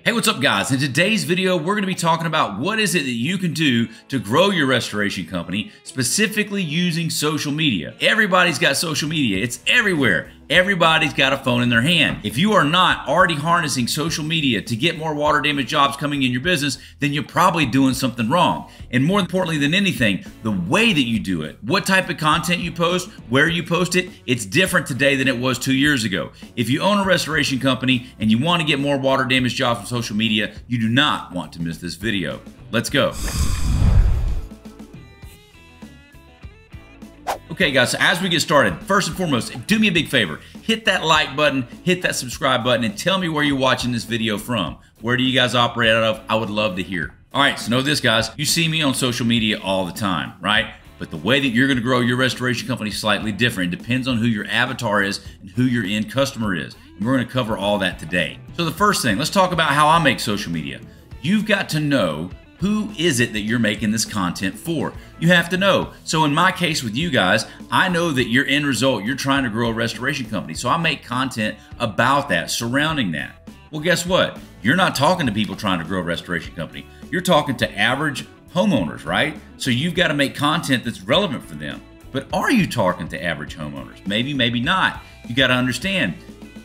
Hey, what's up guys? In today's video, we're going to be talking about what is it that you can do to grow your restoration company, specifically using social media. Everybody's got social media. It's everywhere. Everybody's got a phone in their hand. If you are not already harnessing social media to get more water damage jobs coming in your business, then you're probably doing something wrong. And more importantly than anything, the way that you do it, what type of content you post, where you post it, it's different today than it was 2 years ago. If you own a restoration company and you want to get more water damage jobs from social media, you do not want to miss this video. Let's go. Okay guys, so as we get started, first and foremost, do me a big favor. Hit that like button, hit that subscribe button, and tell me where you're watching this video from. Where do you guys operate out of? I would love to hear. All right, so know this guys, you see me on social media all the time, right? But the way that you're gonna grow your restoration company is slightly different. It depends on who your avatar is and who your end customer is. And we're gonna cover all that today. So the first thing, let's talk about how I make social media. You've got to know who is it that you're making this content for? You have to know. So in my case with you guys, I know that your end result, you're trying to grow a restoration company. So I make content about that, surrounding that. Well, guess what? You're not talking to people trying to grow a restoration company. You're talking to average homeowners, right? So you've got to make content that's relevant for them. But are you talking to average homeowners? Maybe, maybe not. You got to understand,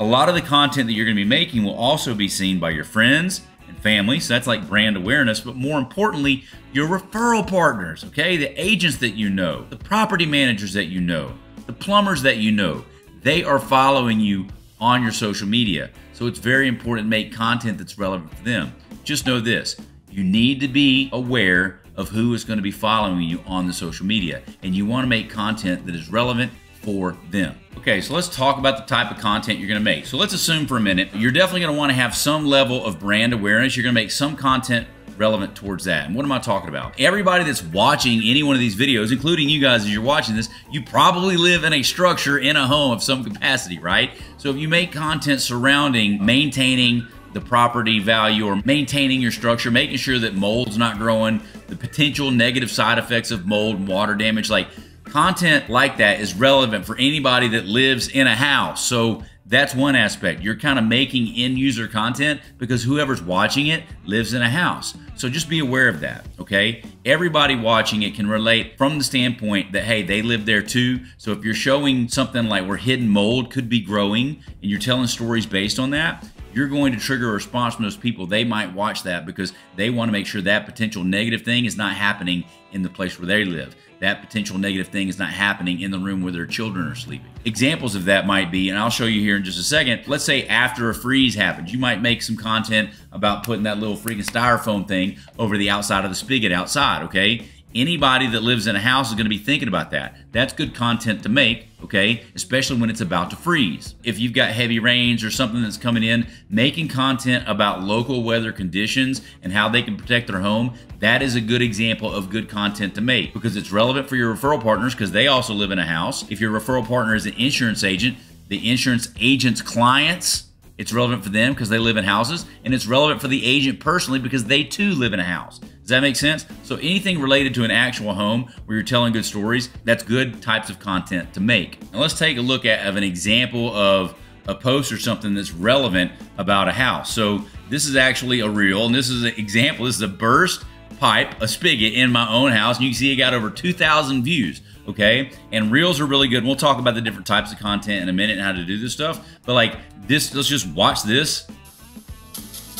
a lot of the content that you're going to be making will also be seen by your friends, family, so that's like brand awareness, but more importantly, your referral partners, okay? The agents that you know, the property managers that you know, the plumbers that you know, they are following you on your social media. So it's very important to make content that's relevant for them. Just know this, you need to be aware of who is going to be following you on the social media, and you want to make content that is relevant for them. Okay, so let's talk about the type of content you're gonna make. So let's assume for a minute, you're definitely gonna wanna have some level of brand awareness. You're gonna make some content relevant towards that. And what am I talking about? Everybody that's watching any one of these videos, including you guys as you're watching this, you probably live in a structure, in a home of some capacity, right? So if you make content surrounding maintaining the property value or maintaining your structure, making sure that mold's not growing, the potential negative side effects of mold and water damage, like content like that is relevant for anybody that lives in a house. So that's one aspect. You're kind of making end user content because whoever's watching it lives in a house. So just be aware of that, okay? Everybody watching it can relate from the standpoint that, hey, they live there too. So if you're showing something like where hidden mold could be growing and you're telling stories based on that, you're going to trigger a response from those people. They might watch that because they want to make sure that potential negative thing is not happening in the place where they live. That potential negative thing is not happening in the room where their children are sleeping. Examples of that might be, and I'll show you here in just a second, let's say after a freeze happens, you might make some content about putting that little freaking styrofoam thing over the outside of the spigot outside, okay? Anybody that lives in a house is going to be thinking about that. That's good content to make, okay? Especially when it's about to freeze. If you've got heavy rains or something that's coming in, making content about local weather conditions and how they can protect their home, that is a good example of good content to make because it's relevant for your referral partners because they also live in a house. If your referral partner is an insurance agent, the insurance agent's clients, it's relevant for them because they live in houses, and it's relevant for the agent personally because they too live in a house. Does that make sense? So anything related to an actual home where you're telling good stories, that's good types of content to make. Now let's take a look at an example of a post or something that's relevant about a house. So this is actually a reel, and this is an example. This is a burst pipe, a spigot in my own house, and you can see it got over 2,000 views. Okay, and reels are really good. We'll talk about the different types of content in a minute and how to do this stuff. But like this, let's just watch this.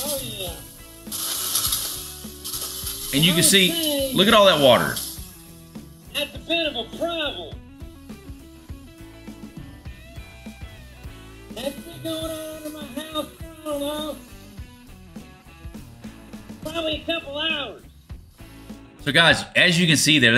Oh yeah. And you can see, look at all that water. That's a bit of a problem. That's been going on in my house for, I don't know, probably a couple hours. So guys, as you can see there,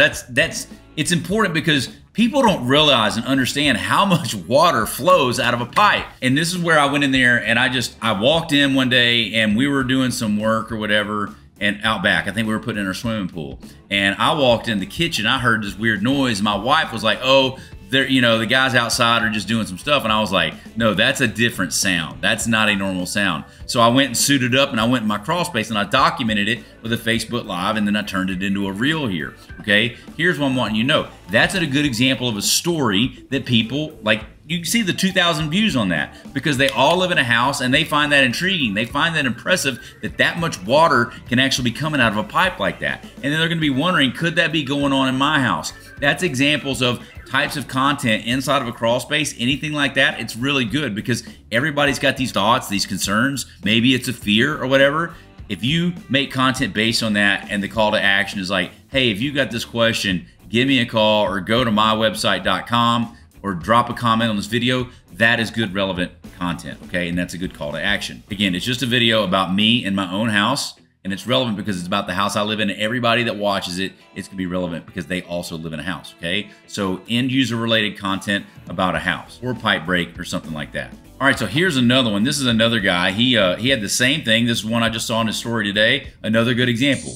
it's important because people don't realize and understand how much water flows out of a pipe. And this is where I went in there and I walked in one day and we were doing some work or whatever and out back. I think we were putting in our swimming pool. And I walked in the kitchen, I heard this weird noise. My wife was like, oh, the guys outside are just doing some stuff. And I was like, no, that's a different sound. That's not a normal sound. So I went and suited up and I went in my crawl space and I documented it with a Facebook Live and then I turned it into a reel here, okay? Here's what I'm wanting you to know. That's a good example of a story that people, like You can see the 2,000 views on that because they all live in a house and they find that intriguing. They find that impressive that much water can actually be coming out of a pipe like that. And then they're going to be wondering, could that be going on in my house? That's examples of types of content inside of a crawl space, anything like that. It's really good because everybody's got these thoughts, these concerns. Maybe it's a fear or whatever. If you make content based on that and the call to action is like, hey, if you got this question, give me a call or go to mywebsite.com or drop a comment on this video, that is good, relevant content, okay? And that's a good call to action. Again, it's just a video about me and my own house, and it's relevant because it's about the house I live in, and everybody that watches it, it's gonna be relevant because they also live in a house, okay? So end user related content about a house or pipe break or something like that. All right, so here's another one. This is another guy. He had the same thing. This is one I just saw in his story today. Another good example.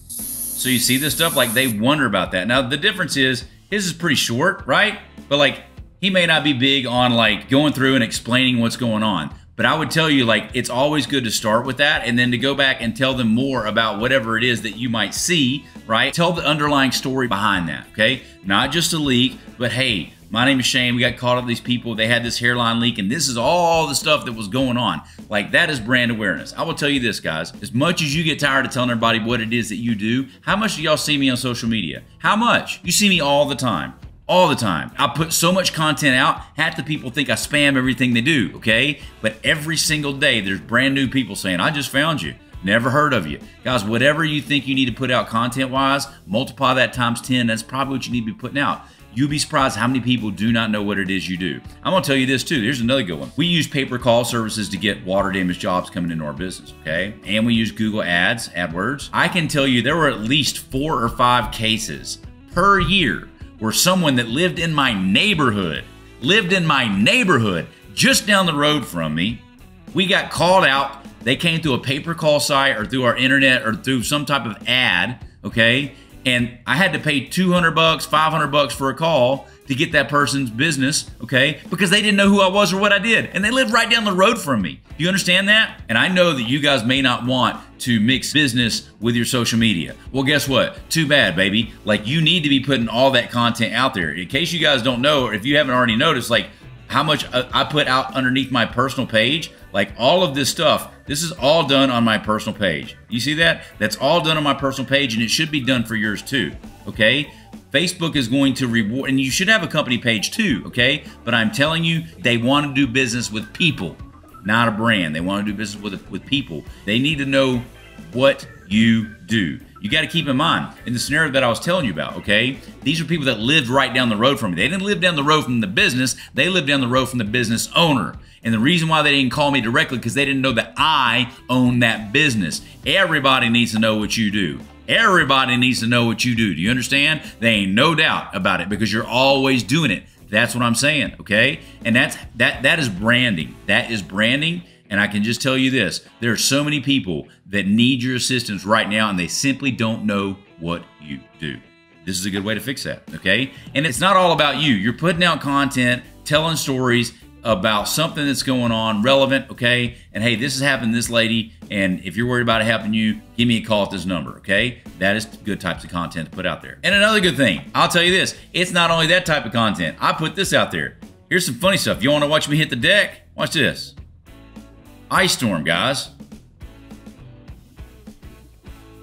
So you see this stuff, like they wonder about that. Now the difference is, his is pretty short, right? But like, he may not be big on like going through and explaining what's going on. But I would tell you, like, it's always good to start with that and then to go back and tell them more about whatever it is that you might see, right? Tell the underlying story behind that, okay? Not just a leak, but hey, my name is Shane. We got caught up with these people. They had this hairline leak, and this is all the stuff that was going on. Like, that is brand awareness. I will tell you this, guys. As much as you get tired of telling everybody what it is that you do, how much do y'all see me on social media? How much? You see me all the time. All the time. I put so much content out, half the people think I spam everything they do, okay? But every single day, there's brand new people saying, I just found you. Never heard of you. Guys, whatever you think you need to put out content-wise, multiply that times 10. That's probably what you need to be putting out. You'll be surprised how many people do not know what it is you do. I'm gonna tell you this too. Here's another good one. We use pay-per-call services to get water damage jobs coming into our business, okay? And we use Google Ads, AdWords. I can tell you there were at least 4 or 5 cases per year where someone that lived in my neighborhood, just down the road from me, we got called out. They came through a pay-per-call site or through our internet or through some type of ad, okay? And I had to pay $200, $500 for a call to get that person's business, okay? Because they didn't know who I was or what I did. And they lived right down the road from me. Do you understand that? And I know that you guys may not want to mix business with your social media. Well, guess what? Too bad, baby. Like, you need to be putting all that content out there. In case you guys don't know, or if you haven't already noticed, like how much I put out underneath my personal page, like all of this stuff, this is all done on my personal page. You see that? That's all done on my personal page, and it should be done for yours too, okay? Facebook is going to reward, and you should have a company page too, okay? But I'm telling you, they want to do business with people, not a brand. They want to do business with people. They need to know what you do. You got to keep in mind, in the scenario that I was telling you about, okay? These are people that lived right down the road from me. They didn't live down the road from the business. They lived down the road from the business owner. And the reason why they didn't call me directly because they didn't know that I own that business. Everybody needs to know what you do. Everybody needs to know what you do. Do you understand? There ain't no doubt about it because you're always doing it. That's what I'm saying, okay? And that is branding. That is branding. And I can just tell you this, there are so many people that need your assistance right now and they simply don't know what you do. This is a good way to fix that, okay? And it's not all about you. You're putting out content, telling stories about something that's going on, relevant, okay? And hey, this is happening to this lady, and if you're worried about it happening to you, give me a call at this number, okay? That is good types of content to put out there. And another good thing, I'll tell you this, it's not only that type of content. I put this out there. Here's some funny stuff. You want to watch me hit the deck? Watch this. Ice storm, guys.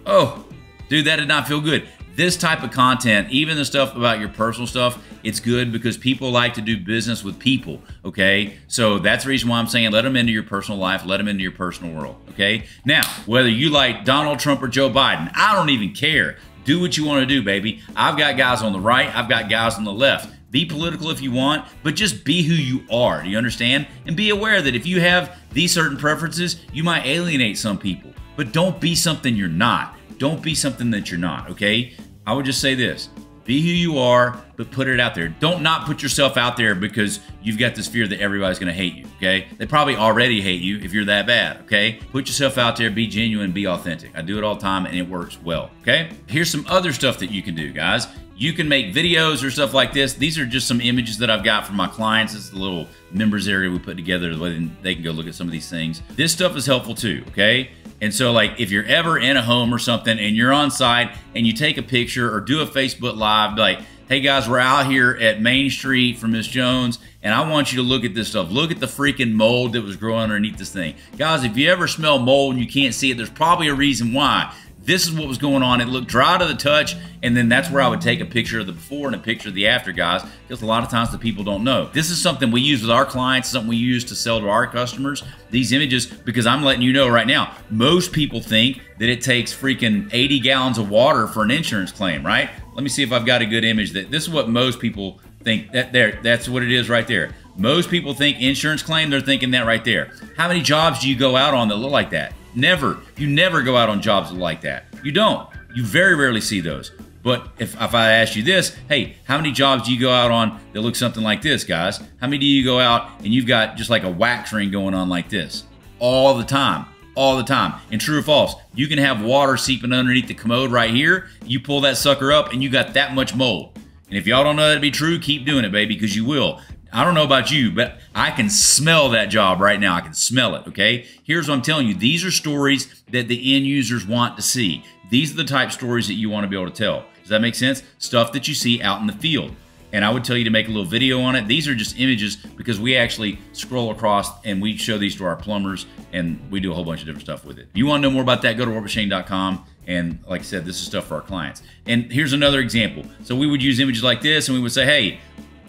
Oh, dude, that did not feel good. This type of content, even the stuff about your personal stuff, it's good because people like to do business with people, okay? So that's the reason why I'm saying let them into your personal life, let them into your personal world, okay? Now, whether you like Donald Trump or Joe Biden, I don't even care. Do what you want to do, baby. I've got guys on the right, I've got guys on the left. Be political if you want, but just be who you are, do you understand? And be aware that if you have these certain preferences, you might alienate some people, but don't be something you're not. Don't be something that you're not, okay? I would just say this, be who you are, but put it out there. Don't not put yourself out there because you've got this fear that everybody's gonna hate you, okay? They probably already hate you if you're that bad, okay? Put yourself out there, be genuine, be authentic. I do it all the time and it works well, okay? Here's some other stuff that you can do, guys. You can make videos or stuff like this. These are just some images that I've got from my clients. It's the little members area we put together so they can go look at some of these things. This stuff is helpful too, okay? And so like if you're ever in a home or something and you're on site and you take a picture or do a Facebook Live, like Hey guys, we're out here at Main Street for Miss Jones, and I want you to look at this stuff. Look at the freaking mold that was growing underneath this thing. Guys, if you ever smell mold and you can't see it, there's probably a reason why. This is what was going on. It looked dry to the touch, and then that's where I would take a picture of the before and a picture of the after, guys, because a lot of times the people don't know. This is something we use with our clients, something we use to sell to our customers, these images, because I'm letting you know right now, most people think that it takes freaking 80 gallons of water for an insurance claim, right? Let me see if I've got a good image. This is what most people think. That's what it is right there. Most people think insurance claim, they're thinking that right there. How many jobs do you go out on that look like that? Never. You never go out on jobs like that. You don't. You very rarely see those. But if I ask you this, hey, how many jobs do you go out on that look something like this, guys? How many do you go out and you've got just like a wax ring going on like this? All the time. All the time. And true or false, you can have water seeping underneath the commode right here. You pull that sucker up and you got that much mold. And if y'all don't know that to be true, keep doing it, baby, because you will. I don't know about you, but I can smell that job right now. I can smell it, okay? Here's what I'm telling you. These are stories that the end users want to see. These are the type of stories that you want to be able to tell. Does that make sense? Stuff that you see out in the field. And I would tell you to make a little video on it. These are just images because we actually scroll across and we show these to our plumbers, and we do a whole bunch of different stuff with it. If you want to know more about that, go to workwithshane.com. And like I said, this is stuff for our clients. And here's another example. So we would use images like this, and we would say, hey,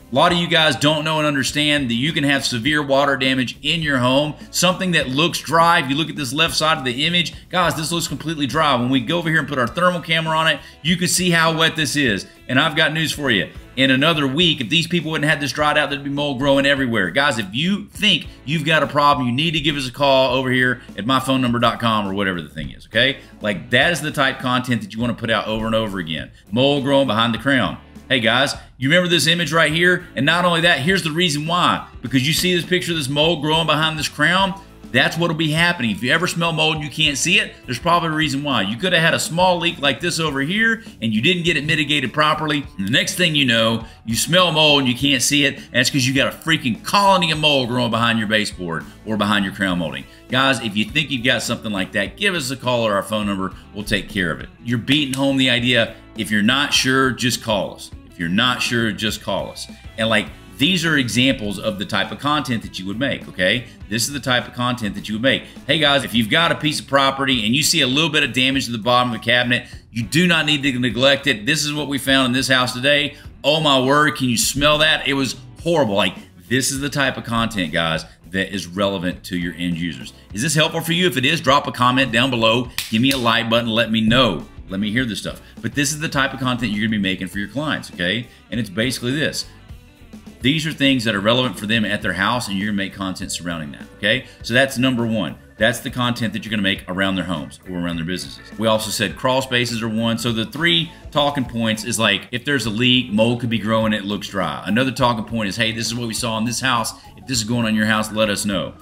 a lot of you guys don't know and understand that you can have severe water damage in your home. Something that looks dry. If you look at this left side of the image, guys, this looks completely dry. When we go over here and put our thermal camera on it, you can see how wet this is. And I've got news for you. In another week, if these people wouldn't have this dried out, there'd be mold growing everywhere. Guys, if you think you've got a problem, you need to give us a call over here at myphonenumber.com or whatever the thing is, okay? Like, that is the type of content that you want to put out over and over again. Mold growing behind the crown. Hey guys, you remember this image right here? And not only that, here's the reason why. Because you see this picture of this mold growing behind this crown? That's what'll be happening. If you ever smell mold and you can't see it, there's probably a reason why. You could have had a small leak like this over here and you didn't get it mitigated properly. And the next thing you know, you smell mold and you can't see it, and that's because you got a freaking colony of mold growing behind your baseboard or behind your crown molding. Guys, if you think you've got something like that, give us a call or our phone number. We'll take care of it. You're beating home the idea, if you're not sure, just call us. If you're not sure, just call us. And like, these are examples of the type of content that you would make, okay? This is the type of content that you would make. Hey guys, if you've got a piece of property and you see a little bit of damage to the bottom of the cabinet, you do not need to neglect it. This is what we found in this house today. Oh my word, can you smell that? It was horrible. Like, this is the type of content, guys, that is relevant to your end users. Is this helpful for you? If it is, drop a comment down below. Give me a like button. Let me know. Let me hear this stuff. But this is the type of content you're gonna be making for your clients, okay? And it's basically this. These are things that are relevant for them at their house, and you're gonna make content surrounding that, okay? So that's number one. That's the content that you're gonna make around their homes or around their businesses. We also said crawl spaces are one. So the 3 talking points is like, if there's a leak, mold could be growing, it looks dry. Another talking point is, hey, this is what we saw in this house. If this is going on in your house, let us know.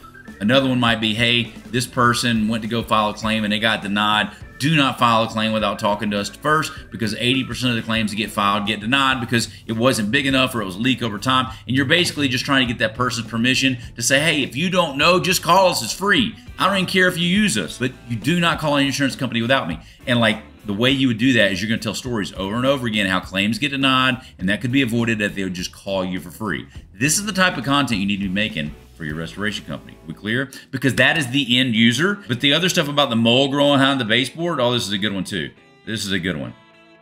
Another one might be, hey, this person went to go file a claim and they got denied. Do not file a claim without talking to us first, because 80% of the claims that get filed get denied because it wasn't big enough or it was a leak over time. And you're basically just trying to get that person's permission to say, hey, if you don't know, just call us. It's free. I don't even care if you use us, but you do not call an insurance company without me. And like, the way you would do that is you're going to tell stories over and over again how claims get denied, and that could be avoided if they would just call you for free. This is the type of content you need to be making for your restoration company. We clear? Because that is the end user. But the other stuff about the mold growing behind the baseboard, oh, this is a good one too. This is a good one.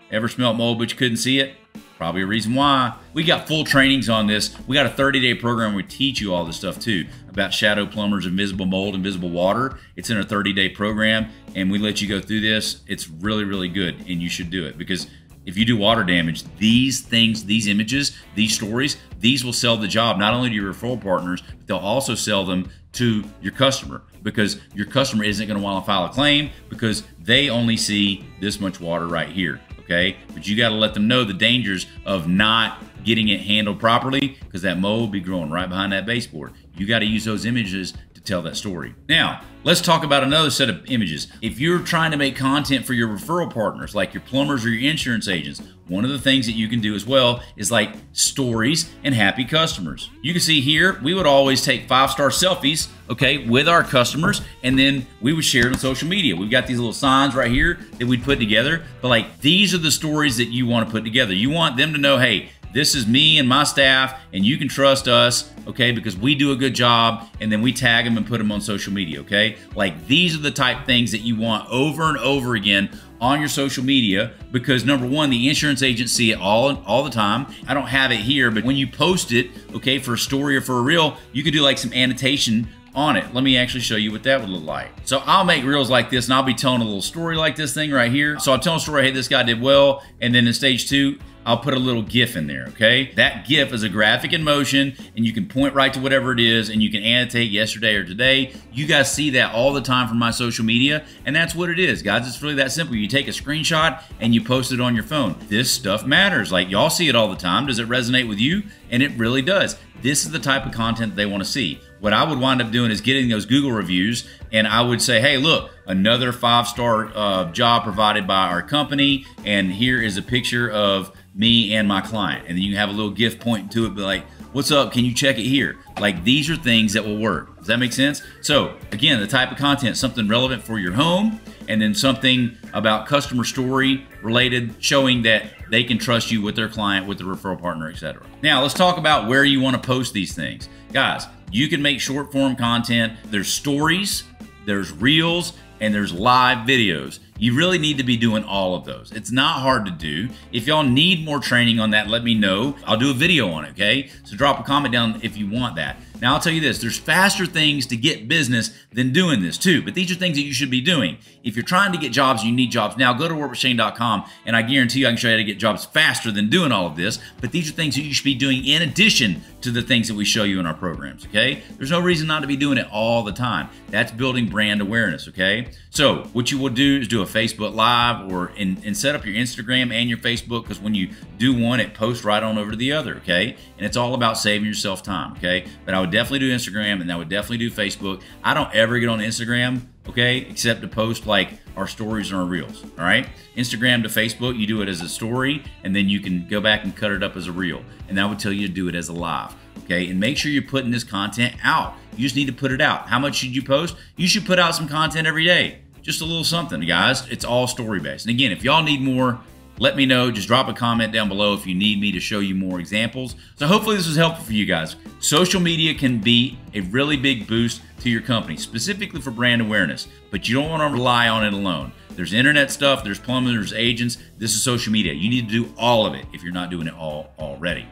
Ever smelt mold but you couldn't see it? Probably a reason why. We got full trainings on this. We got a 30-day program where we teach you all this stuff too, about shadow plumbers, invisible mold, invisible water. It's in a 30-day program, and we let you go through this. It's really, really good, and you should do it, because if you do water damage, these things, these images, these stories, these will sell the job not only to your referral partners, but they'll also sell them to your customer, because your customer isn't going to want to file a claim because they only see this much water right here, okay? But you got to let them know the dangers of not getting it handled properly, because that mold will be growing right behind that baseboard. You got to use those images to tell that story. Now, let's talk about another set of images. If you're trying to make content for your referral partners, like your plumbers or your insurance agents, one of the things that you can do as well is like stories and happy customers. You can see here, we would always take 5-star selfies, okay, with our customers, and then we would share it on social media. We've got these little signs right here that we'd put together, but like these are the stories that you want to put together. You want them to know, hey, this is me and my staff, and you can trust us, okay, because we do a good job, and then we tag them and put them on social media, okay? Like these are the type things that you want over and over again on your social media, because number one, the insurance agents see it all the time. I don't have it here, but when you post it, okay, for a story or for a reel, you could do like some annotation on it. Let me actually show you what that would look like. So I'll make reels like this, and I'll be telling a little story like this thing right here. So I'm telling a story, hey, this guy did well, and then in stage 2, I'll put a little GIF in there, okay? That GIF is a graphic in motion, and you can point right to whatever it is, and you can annotate yesterday or today. You guys see that all the time from my social media, and that's what it is, guys. It's really that simple. You take a screenshot, and you post it on your phone. This stuff matters. Like, y'all see it all the time. Does it resonate with you? And it really does. This is the type of content they want to see. What I would wind up doing is getting those Google reviews, and I would say, hey, look, another 5-star job provided by our company, and here is a picture of me and my client. And then you have a little GIF pointing to it, be like, what's up, can you check it here? Like, these are things that will work. Does that make sense? So again, the type of content, something relevant for your home, and then something about customer story related, showing that they can trust you with their client, with the referral partner, etc. Now let's talk about where you want to post these things. Guys, you can make short form content. There's stories, there's reels, and there's live videos. You really need to be doing all of those. It's not hard to do. If y'all need more training on that, let me know. I'll do a video on it, okay? So drop a comment down if you want that. Now I'll tell you this, there's faster things to get business than doing this too, but these are things that you should be doing. If you're trying to get jobs, you need jobs now, go to workwithshane.com, and I guarantee you I can show you how to get jobs faster than doing all of this, but these are things that you should be doing in addition to the things that we show you in our programs, okay? There's no reason not to be doing it all the time. That's building brand awareness, okay? So what you will do is do a Facebook Live or and set up your Instagram and your Facebook, because when you do one, it posts right on over to the other, okay? And it's all about saving yourself time, okay? But I would definitely do Instagram, and I would definitely do Facebook. I don't ever get on Instagram, okay, except to post like our stories and our reels, all right? Instagram to Facebook, you do it as a story, and then you can go back and cut it up as a reel. And I would tell you to do it as a live, okay? And make sure you're putting this content out. You just need to put it out. How much should you post? You should put out some content every day. Just a little something, guys. It's all story-based. And again, if y'all need more, let me know. Just drop a comment down below if you need me to show you more examples. So hopefully this was helpful for you guys. Social media can be a really big boost to your company, specifically for brand awareness, but you don't want to rely on it alone. There's internet stuff, there's plumbing, there's agents. This is social media. You need to do all of it if you're not doing it all already.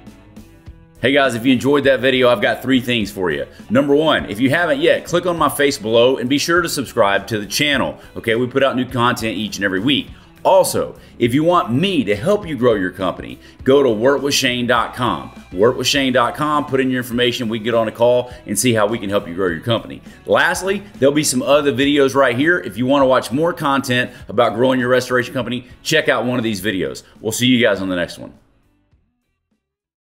Hey guys, if you enjoyed that video, I've got 3 things for you. Number 1, if you haven't yet, click on my face below and be sure to subscribe to the channel. Okay, we put out new content each and every week. Also, if you want me to help you grow your company, go to workwithshane.com. Workwithshane.com, put in your information, we can get on a call and see how we can help you grow your company. Lastly, there'll be some other videos right here. If you want to watch more content about growing your restoration company, check out one of these videos. We'll see you guys on the next one.